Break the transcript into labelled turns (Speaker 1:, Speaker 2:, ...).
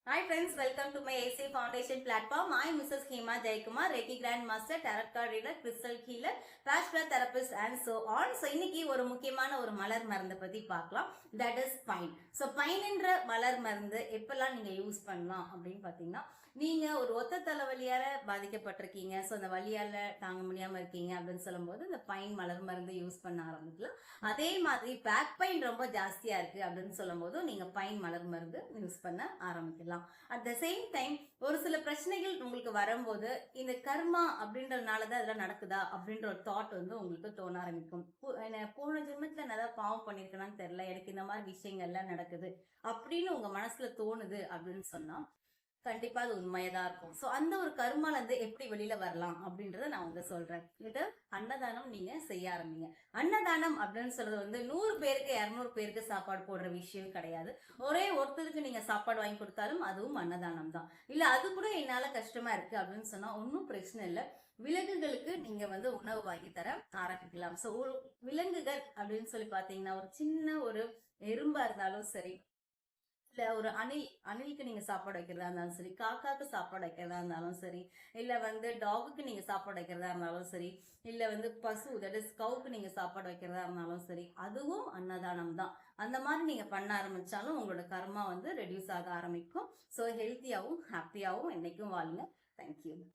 Speaker 1: Hi friends, welcome to my AC Foundation platform. I am Mrs. Hema Jayakumar, Reiki Grand Master, Tarot Card Reader, Crystal Healer, Flashback Therapist and so on. So இன்னைக்கு ஒரு முக்கியமான ஒரு மலர் மருந்து பத்தி பார்க்கலாம். That is pine. So pine என்ற மலர் மருந்து எப்பெல்லாம் நீங்க யூஸ் பண்ணலாம் அப்படின்னு பாத்தீங்கன்னா, நீங்க ஒரு ஒத்த தலைவலியால பாதிக்கப்பட்டிருக்கீங்க. ஸோ அந்த வலியால தாங்க முடியாம இருக்கீங்க அப்படின்னு சொல்லும்போது இந்த பைன் மலர் மருந்து யூஸ் பண்ண ஆரம்பிக்கலாம். அதே மாதிரி பேக் பெயின் ரொம்ப ஜாஸ்தியா இருக்கு அப்படின்னு சொல்லும் போது நீங்க பைன் மலர் மருந்து யூஸ் பண்ண ஆரம்பிக்கலாம். அட் த சேம் டைம் ஒரு சில பிரச்சனைகள் உங்களுக்கு வரும்போது இந்த கர்மா அப்படின்றதுனாலதான் இதெல்லாம் நடக்குதா அப்படின்ற ஒரு தாட் வந்து உங்களுக்கு தோண ஆரம்பிக்கும். போன ஜென்மத்துல நான் ஏதாவது பாவம் பண்ணிருக்கேன்னு தெரியல, எனக்கு இந்த மாதிரி விஷயங்கள்லாம் நடக்குது அப்படின்னு உங்க மனசுல தோணுது அப்படின்னு சொன்னா கண்டிப்பா அது உண்மையதான் இருக்கும். சோ அந்த ஒரு கருமால இருந்து எப்படி வெளியில வரலாம் அப்படின்றத நான் வந்து சொல்றேன். இது அன்னதானம் நீங்க செய்ய ஆரம்பிங்க. அன்னதானம் அப்படின்னு சொல்றது வந்து 100 பேருக்கு 200 பேருக்கு சாப்பாடு போடுற விஷயம் கிடையாது. ஒரே ஒருத்தருக்கு நீங்க சாப்பாடு வாங்கி கொடுத்தாலும் அதுவும் அன்னதானம் தான். இல்ல அது கூட என்னால கஷ்டமா இருக்கு அப்படின்னு சொன்னா ஒன்னும் பிரச்சனை இல்லை. விலங்குகளுக்கு நீங்க வந்து உணவு வாங்கி தர ஆரம்பிக்கலாம். சோ விலங்குகள் அப்படின்னு சொல்லி பாத்தீங்கன்னா ஒரு சின்ன ஒரு எறும்பா இருந்தாலும் சரி, இல்ல ஒரு அணிலுக்கு நீங்க சாப்பாடு வைக்கிறதா இருந்தாலும் சரி, காக்காக்கு சாப்பாடு வைக்கிறதா இருந்தாலும் சரி, இல்ல வந்து டாகுக்கு நீங்க சாப்பாடு வைக்கிறதா இருந்தாலும் சரி, இல்ல வந்து பசு தட் இஸ் கவுக்கு நீங்க சாப்பாடு வைக்கிறதா இருந்தாலும் சரி, அதுவும் அன்னதானம் தான். அந்த மாதிரி நீங்க பண்ண ஆரம்பிச்சாலும் உங்களோட கர்மா வந்து ரெடியூஸ் ஆக ஆரம்பிக்கும். ஸோ ஹெல்த்தியாவும் ஹாப்பியாவும் என்னைக்கும் வாழுங்க. தேங்க்யூ.